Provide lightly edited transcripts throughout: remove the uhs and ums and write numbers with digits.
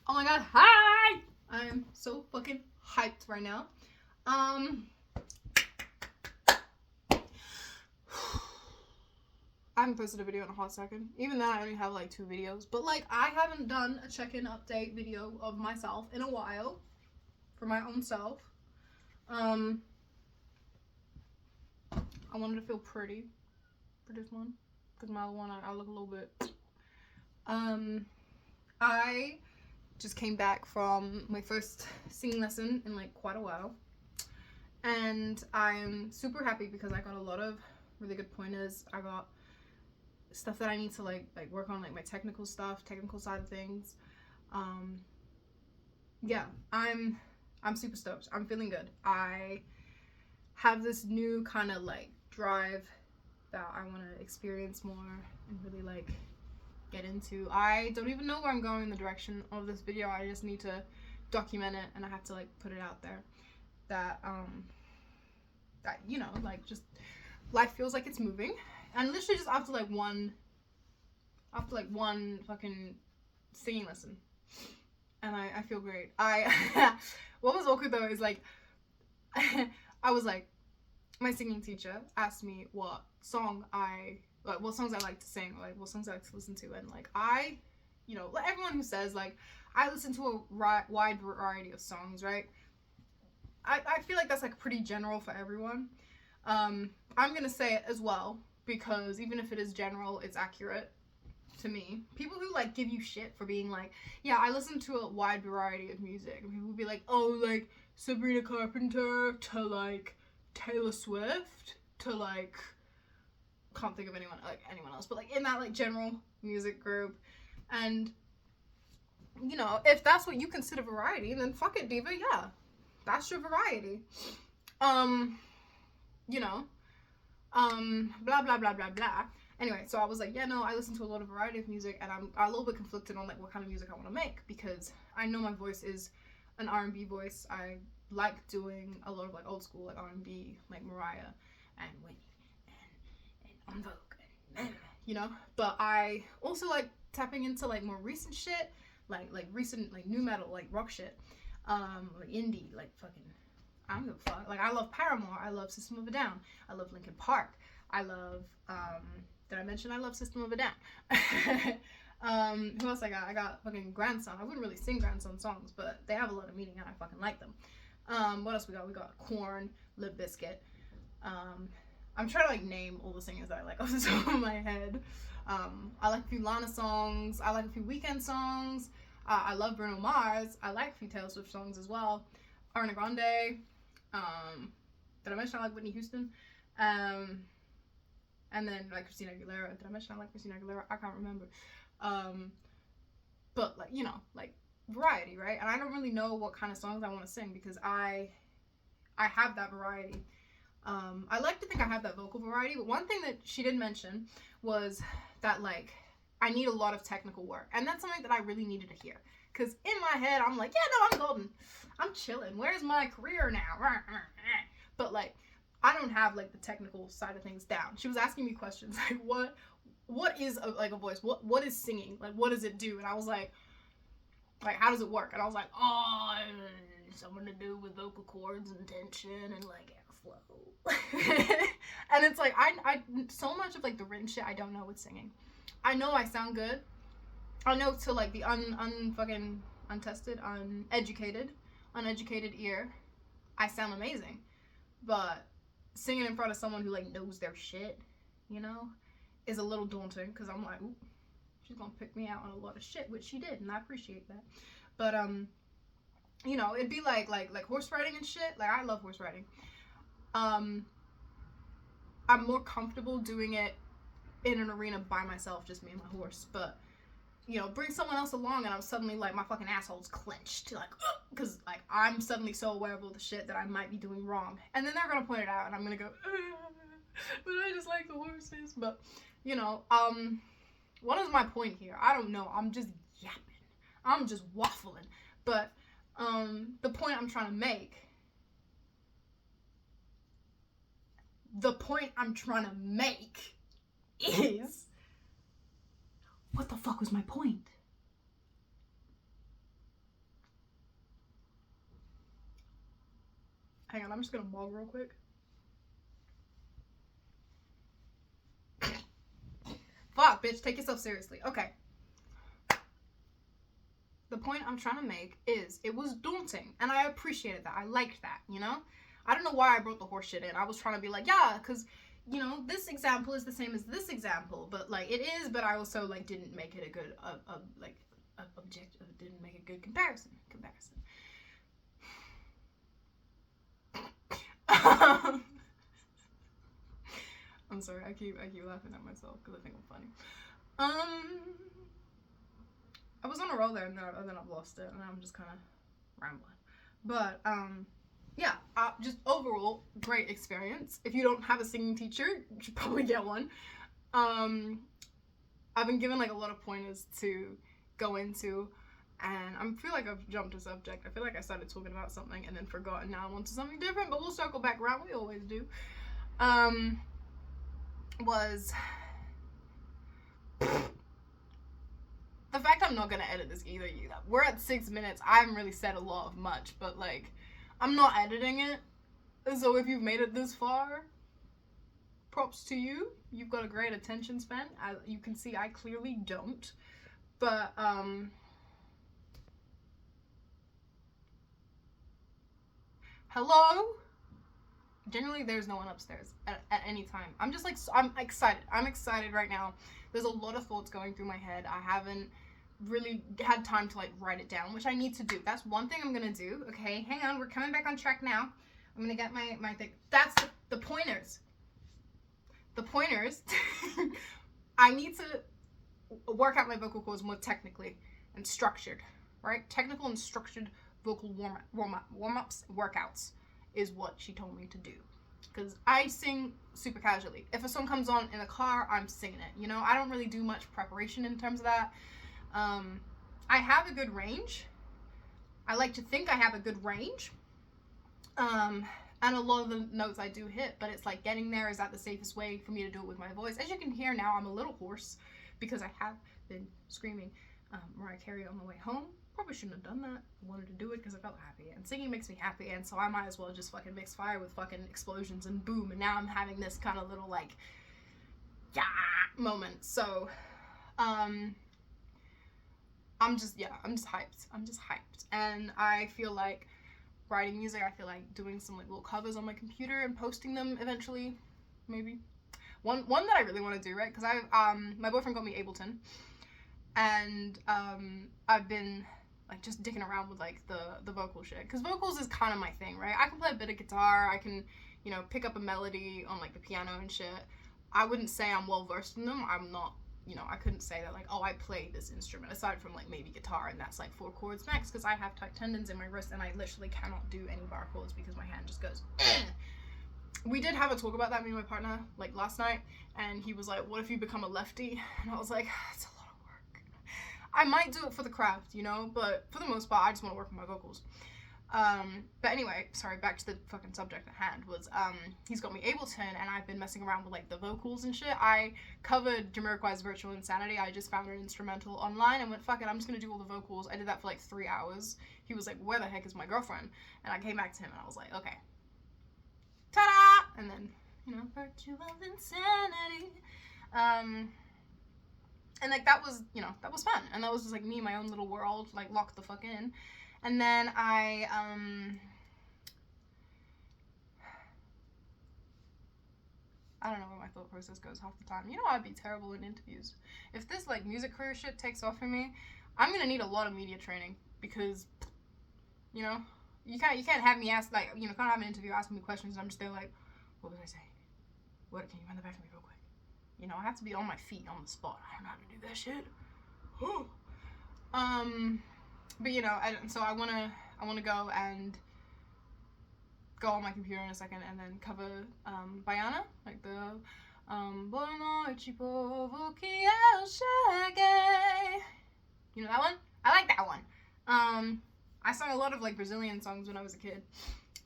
Oh my god, hi! I'm so fucking hyped right now. I haven't posted a video in a hot second. Even then, I only have like 2 videos. But like, I haven't done a check-in update video of myself in a while. For my own self. I wanted to feel pretty for this one. Because my other one, I look a little bit... I just came back from my first singing lesson in like quite a while, and I'm super happy because I got a lot of really good pointers. I got stuff that I need to like work on, like my technical stuff, technical side of things. Yeah, I'm super stoked. I'm feeling good. I have this new kind of like drive that I want to experience more and really like get into. I don't even know where I'm going in the direction of this video. I just need to document it, and I have to like put it out there that that, you know, like just life feels like it's moving. And literally just after one fucking singing lesson, and I feel great. What was awkward though is like I was like, my singing teacher asked me what songs I like to sing, or like what songs I like to listen to, and like you know, like everyone who says like I listen to a wide variety of songs, right? I feel like that's like pretty general for everyone. I'm gonna say it as well, because even if it is general, it's accurate to me. People who like give you shit for being like, yeah, I listen to a wide variety of music, and people will be like, oh, like Sabrina Carpenter to like Taylor Swift to like, can't think of anyone else, but like in that like general music group. And you know, if that's what you consider variety, then fuck it, diva. Yeah, that's your variety. You know, blah blah blah blah blah. Anyway, so I was like, yeah, no, I listen to a lot of variety of music, and I'm a little bit conflicted on like what kind of music I want to make, because I know my voice is an R&B voice. I like doing a lot of like old school like R&B, like Mariah and Whitney and En Vogue, and you know. But I also like tapping into like more recent shit, like recent like new metal, like rock shit, like indie, like fucking, I don't give a fuck. Like I love Paramore, I love System of a Down, I love Linkin Park, I love did I mention I love System of a Down? Who else I got? I got fucking Grandson. I wouldn't really sing Grandson songs, but they have a lot of meaning and I fucking like them. What else we got? We got Korn, Limp Bizkit. I'm trying to like name all the singers that I like off the top of my head. I like a few Lana songs. I like a few Weeknd songs. I love Bruno Mars. I like a few Taylor Swift songs as well. Ariana Grande. Did I mention I like Whitney Houston? And then like Christina Aguilera. Did I mention I like Christina Aguilera? I can't remember. But like, you know, like variety, right? And I don't really know what kind of songs I want to sing, because I have that variety. I like to think I have that vocal variety, but one thing that she did mention was that like I need a lot of technical work, and that's something that I really needed to hear, because in my head I'm like, yeah, no, I'm golden, I'm chilling, where's my career now? But like I don't have like the technical side of things down. She was asking me questions like what is a voice, what is singing, like what does it do? And I was like how does it work? And I was like, oh, something to do with vocal cords and tension and like airflow. And it's like I so much of like the written shit I don't know with singing. I know I sound good. I know to like the uneducated ear, I sound amazing. But singing in front of someone who like knows their shit, you know, is a little daunting, because I'm like, ooh, she's gonna pick me out on a lot of shit, which she did, and I appreciate that. But you know, it'd be like horse riding and shit. Like I love horse riding. I'm more comfortable doing it in an arena by myself, just me and my horse. But you know, bring someone else along, and I'm suddenly like my fucking asshole's clenched, like, because like I'm suddenly so aware of all the shit that I might be doing wrong, and then they're gonna point it out, and I'm gonna go, but I just like the horses. But you know, what is my point here? I don't know. I'm just yapping. I'm just waffling. But the point I'm trying to make is, what the fuck was my point? Hang on, I'm just gonna mug real quick. Fuck, bitch, take yourself seriously. Okay. The point I'm trying to make is it was daunting, and I appreciated that. I liked that, you know? I don't know why I brought the horse shit in. I was trying to be like, yeah, because, you know, this example is the same as this example, but, like, it is, but I also, like, didn't make it a good, objective, didn't make a good comparison. I'm sorry, I keep laughing at myself because I think I'm funny. I was on a roll there, and then I've lost it, and I'm just kind of rambling. But yeah, just overall great experience. If you don't have a singing teacher, you should probably get one. I've been given like a lot of pointers to go into, and I feel like I've jumped a subject. I feel like I started talking about something and then forgot, and now I'm onto something different. But we'll circle back around. We always do. Was the fact I'm not gonna edit this either. We're at 6 minutes. I haven't really said a lot of much, but like, I'm not editing it. So if you've made it this far, props to you. You've got a great attention span. You can see I clearly don't. But hello. Generally, there's no one upstairs at any time. I'm just like, I'm excited. I'm excited right now. There's a lot of thoughts going through my head. I haven't really had time to like write it down, which I need to do. That's one thing I'm gonna do. Okay, hang on. We're coming back on track now. I'm gonna get my thing. That's the pointers. The pointers. I need to work out my vocal cords more technically and structured, right? Technical and structured vocal warm-ups, workouts is what she told me to do. Because I sing super casually. If a song comes on in the car, I'm singing it. You know, I don't really do much preparation in terms of that. I have a good range. I like to think I have a good range. And a lot of the notes I do hit, but it's like getting there, is that the safest way for me to do it with my voice? As you can hear now, I'm a little hoarse because I have been screaming Mariah Carey on the way home. Probably shouldn't have done that. I wanted to do it because I felt happy, and singing makes me happy, and so I might as well just fucking mix fire with fucking explosions and boom, and now I'm having this kind of little like yeah moment. So I'm just hyped, and I feel like writing music. I feel like doing some like little covers on my computer and posting them eventually, maybe. One that I really want to do, right? Because my boyfriend got me Ableton, and I've been like just dicking around with like the vocal shit, because vocals is kind of my thing, right? I can play a bit of guitar, I can, you know, pick up a melody on like the piano and shit. I wouldn't say I'm well versed in them. I'm not, you know, I couldn't say that like, oh, I play this instrument, aside from like maybe guitar, and that's like 4 chords max, because I have tight tendons in my wrist and I literally cannot do any bar chords because my hand just goes We did have a talk about that, me and my partner, like last night, and he was like, what if you become a lefty? And I was like, it's a lot of work. I might do it for the craft, you know, but for the most part, I just want to work on my vocals. But anyway, sorry, back to the fucking subject at hand, was, he's got me Ableton, and I've been messing around with, like, the vocals and shit. I covered Jamiroquai's Virtual Insanity. I just found an instrumental online and went, fuck it, I'm just gonna do all the vocals. I did that for, like, 3 hours. He was like, where the heck is my girlfriend? And I came back to him, and I was like, okay. Ta-da! And then, you know, Virtual Insanity. And, like, that was, you know, that was fun. And that was just, like, me in my own little world, like, locked the fuck in. And then I don't know where my thought process goes half the time. You know, I'd be terrible in interviews. If this, like, music career shit takes off for me, I'm gonna need a lot of media training, because, you know, you can't have me ask, like, you know, can't have an interview asking me questions and I'm just there like, what was I saying? What, can you run that back to me real quick? You know, I have to be on my feet on the spot. I don't know how to do that shit. But you know, so I wanna go and go on my computer in a second and then cover Baiana, like the Boa noite, povo que eu cheguei. You know that one? I like that one. I sang a lot of like Brazilian songs when I was a kid.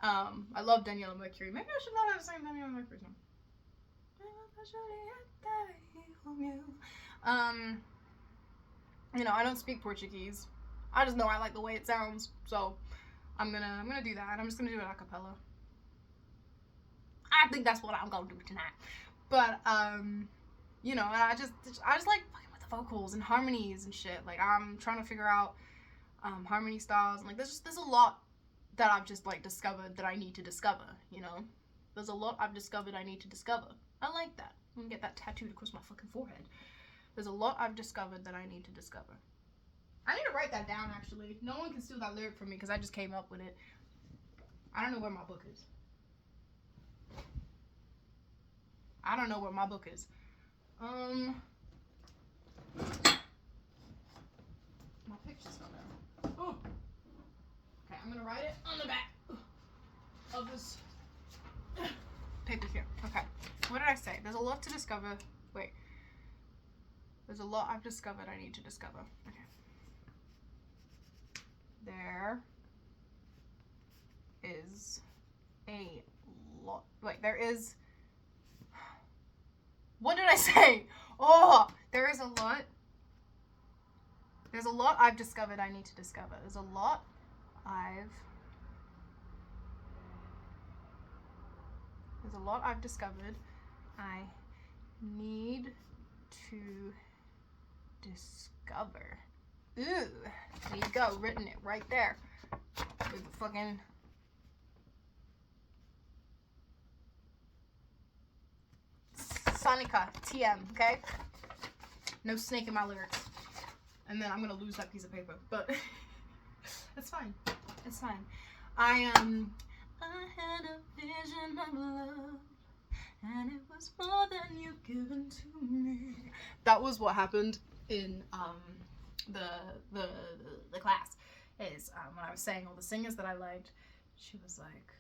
I love Daniela Mercury. Maybe I should not have sang Daniela Mercury song. You know, I don't speak Portuguese. I just know I like the way it sounds, so I'm gonna do that. I'm just gonna do it a cappella. I think that's what I'm gonna do tonight. But you know, and I just like fucking with the vocals and harmonies and shit. Like I'm trying to figure out harmony styles, and like there's a lot that I've just like discovered that I need to discover, you know? There's a lot I've discovered I need to discover. I like that. I'm gonna get that tattooed across my fucking forehead. There's a lot I've discovered that I need to discover. I need to write that down, actually. No one can steal that lyric from me because I just came up with it. I don't know where my book is. I don't know where my book is. My picture's not there. Oh. Okay, I'm gonna write it on the back of this paper here. Okay. What did I say? There's a lot to discover. Wait. There's a lot I've discovered I need to discover. Okay. There is a lot. Wait, there is. What did I say? Oh, there is a lot. There's a lot I've discovered I need to discover. There's a lot I've discovered I need to discover. Ooh, there you go, written it right there with the fucking Sonica TM, okay? No snake in my lyrics. And then I'm gonna lose that piece of paper, but it's fine. It's fine. I had a vision of love, and it was more than you've given to me. That was what happened in the class. Is when I was saying all the singers that I liked, she was like,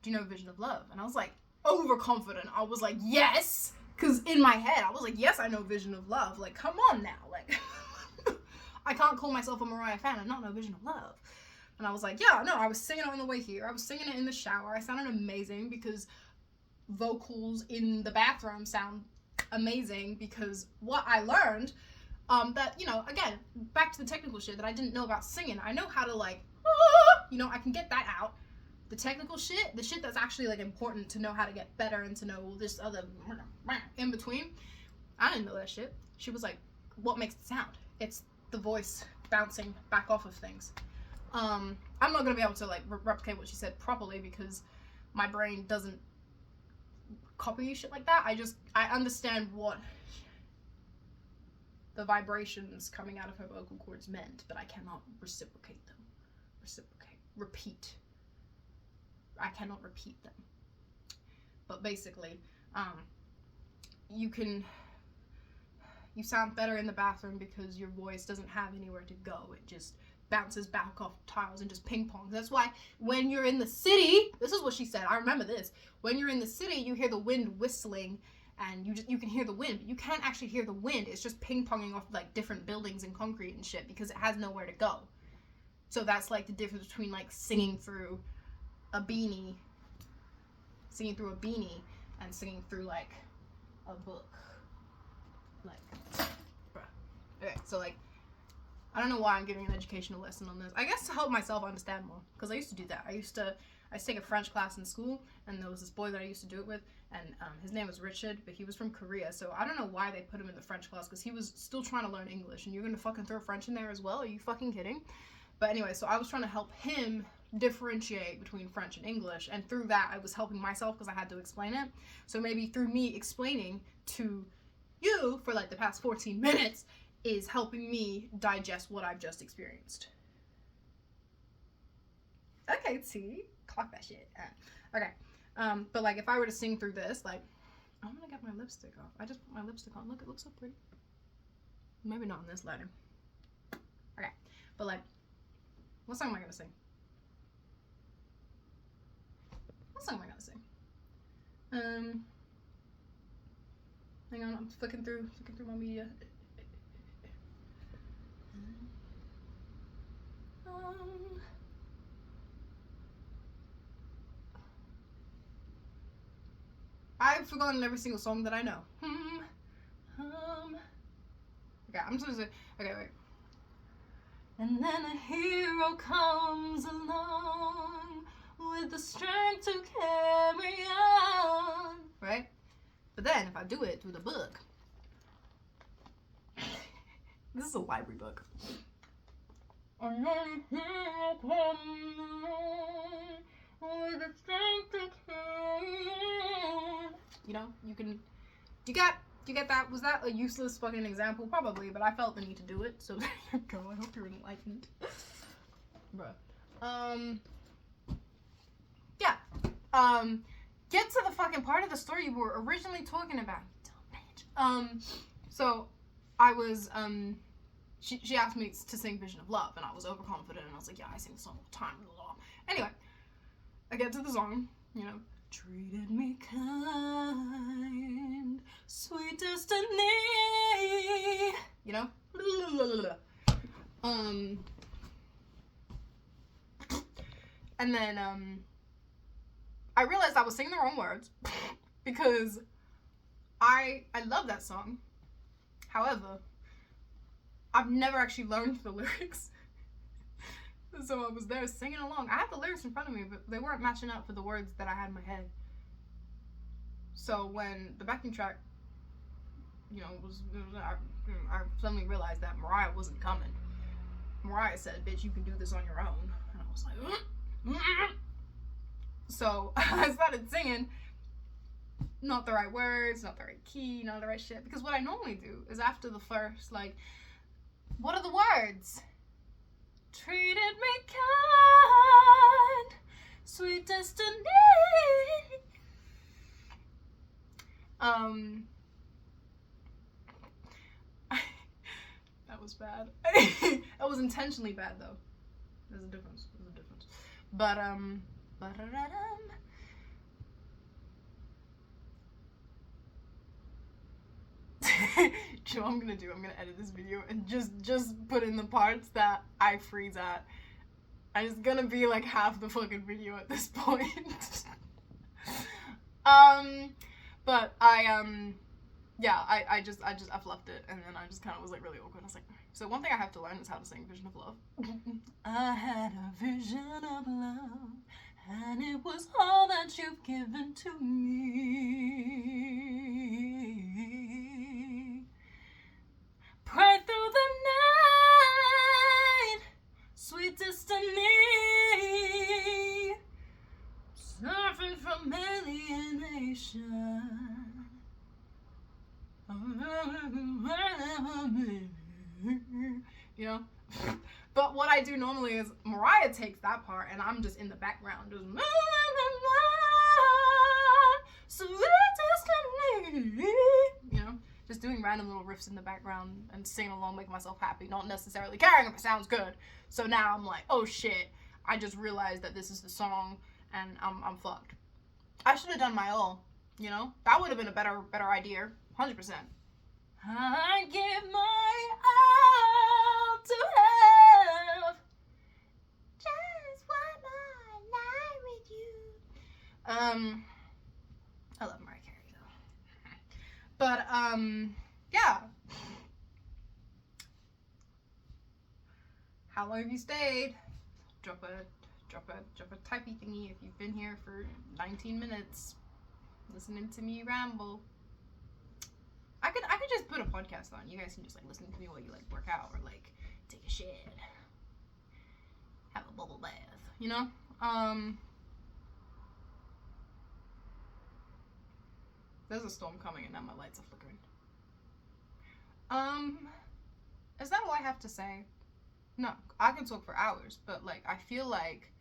"Do you know Vision of Love?" And I was like, overconfident. I was like, "Yes," because in my head I was like, "Yes, I know Vision of Love." Like, come on now, like. I can't call myself a Mariah fan and not know Vision of Love. And I was like, yeah, no, I was singing it on the way here. I was singing it in the shower. I sounded amazing because vocals in the bathroom sound amazing because what I learned, that, you know, again, back to the technical shit that I didn't know about singing. I know how to like, you know, I can get that out. The technical shit, the shit that's actually like important to know how to get better and to know this other in between. I didn't know that shit. She was like, what makes it sound? It's the voice bouncing back off of things. I'm not gonna be able to like replicate what she said properly because my brain doesn't copy shit like that. I understand what the vibrations coming out of her vocal cords meant, but I cannot reciprocate them. Repeat. I cannot repeat them. But basically, you sound better in the bathroom because your voice doesn't have anywhere to go. It just bounces back off tiles and just ping pongs. That's why when you're in the city, this is what she said, I remember this. When you're in the city, you hear the wind whistling and you can hear the wind. But you can't actually hear the wind. It's just ping ponging off like different buildings and concrete and shit because it has nowhere to go. So that's like the difference between like singing through a beanie and singing through like a book. Like, bruh. Okay, so like, I don't know why I'm giving an educational lesson on this. I guess to help myself understand more, because I used to do that. I used to take a French class in school, and there was this boy that I used to do it with, and his name was Richard, but he was from Korea, so I don't know why they put him in the French class, because he was still trying to learn English, and you're gonna fucking throw French in there as well? Are you fucking kidding? But anyway, so I was trying to help him differentiate between French and English, and through that, I was helping myself because I had to explain it. So maybe through me explaining to you for like the past 14 minutes is helping me digest what I've just experienced. Okay, see? Clock that shit. Okay. But like if I were to sing through this, like, I'm gonna get my lipstick off. I just put my lipstick on. Look, it looks so pretty. Maybe not in this lighting. Okay. But like, what song am I gonna sing? What song am I gonna sing? Hang on, I'm flicking through my media. I've forgotten every single song that I know. Okay, I'm just gonna say. Okay, wait. And then a hero comes along with the strength to carry on. Right? But then if I do it through the book, this is a library book. With the strength to carry on. You know, you get that? Was that a useless fucking example? Probably, but I felt the need to do it, so there you go. I hope you're enlightened. Bruh. Yeah. Get to the fucking part of the story you were originally talking about, you dumb bitch. So I was, she asked me to sing Vision of Love, and I was overconfident, and I was like, yeah, I sing the song all the time. Anyway, I get to the song, you know, treated me kind, sweet destiny, you know, and then, I realized I was singing the wrong words, because I love that song. However, I've never actually learned the lyrics. So I was there singing along. I had the lyrics in front of me, but they weren't matching up for the words that I had in my head. So when the backing track, you know, I suddenly realized that Mariah wasn't coming. Mariah said, bitch, you can do this on your own. And I was like, So I started singing, not the right words, not the right key, not the right shit. Because what I normally do is after the first, like, what are the words? Treated me kind, sweet destiny. That was bad. That was intentionally bad though. There's a difference. But you know what I'm gonna do? I'm gonna edit this video and just put in the parts that I freeze at. And it's gonna be like half the fucking video at this point. But I fluffed it, and then I just kind of was like really awkward. I was like, so one thing I have to learn is how to sing Vision of Love. I had a vision of love, and it was all that you've given to me. Pray through the night, sweet destiny, suffering from alienation. You know? But what I do normally is Mariah takes that part and I'm just in the background just you know, just doing random little riffs in the background and singing along, making myself happy, not necessarily caring if it sounds good. So now I'm like, oh shit, I just realized that this is the song and I'm fucked. I should have done my all, you know? That would have been a better idea. 100%. I give my all to have just one more night with you. I love Mariah Carey though. But yeah. How long have you stayed? Drop a typey thingy if you've been here for 19 minutes listening to me ramble. I could just put a podcast on. You guys can just like listen to me while you like work out or like take a shit, have a bubble bath, you know? There's a storm coming and now my lights are flickering. Is that all I have to say? No, I can talk for hours, but like I feel like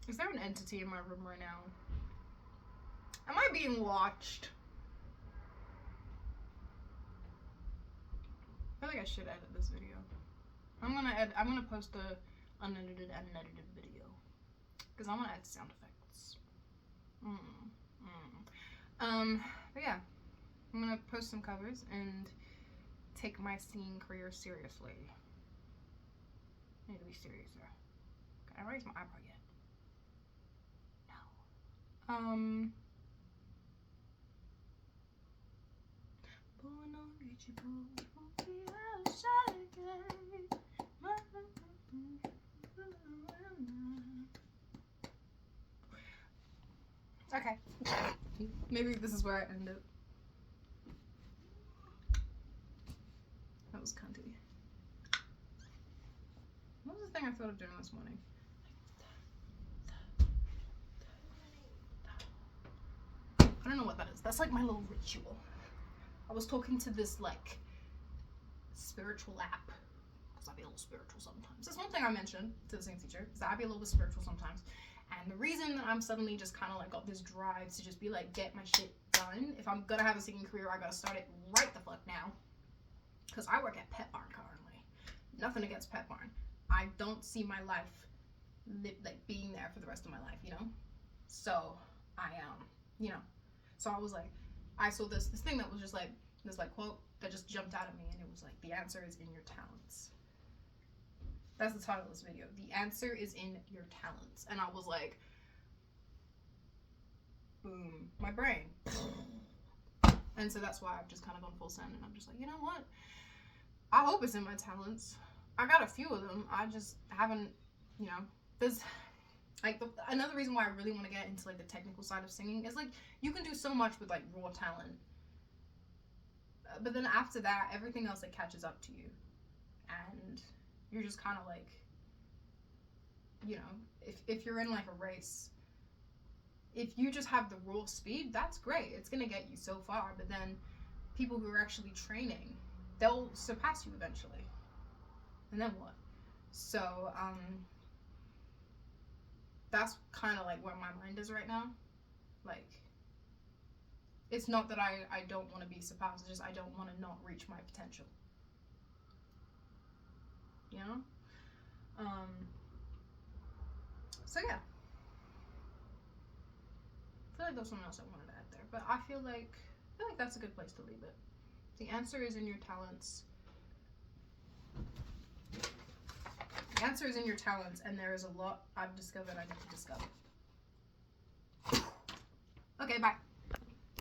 is there an entity in my room right now? Am I being watched? I feel like I should edit this video. I'm gonna post the unedited video. Because I want to add sound effects. But yeah. I'm gonna post some covers and take my singing career seriously. I need to be serious there. Can I raise my eyebrow yet? No. Okay. Maybe this is where I end it. That was cunty. What was the thing I thought of doing this morning? I don't know what that is. That's like my little ritual. I was talking to this like spiritual app, because I be a little spiritual sometimes. That's one thing I mentioned to the singing teacher, is that I be a little bit spiritual sometimes. And the reason that I'm suddenly just kind of like got this drive to just be like, get my shit done. If I'm gonna have a singing career, I gotta start it right the fuck now. Because I work at Pet Barn currently. Nothing against Pet Barn. I don't see my life like being there for the rest of my life, you know? So I you know, so I was like, I saw this thing that was just like this like quote that just jumped out at me, and it was like, the answer is in your talents. That's the title of this video. The answer is in your talents. And I was like, boom, my brain. And so that's why I've just kind of gone full send, and I'm just like, you know what? I hope it's in my talents. I got a few of them. I just haven't, you know, there's like another reason why I really want to get into like the technical side of singing is like you can do so much with like raw talent. But then after that, everything else like catches up to you. And you're just kind of like, you know, if you're in like a race, if you just have the raw speed, that's great. It's going to get you so far. But then people who are actually training, they'll surpass you eventually. And then what? So, that's kind of like where my mind is right now. Like, it's not that I don't want to be surpassed. It's just I don't want to not reach my potential. You know? So yeah. I feel like there's something else I wanted to add there. But I feel like that's a good place to leave it. The answer is in your talents. The answer is in your talents, and there is a lot I've discovered I need to discover. Okay, bye.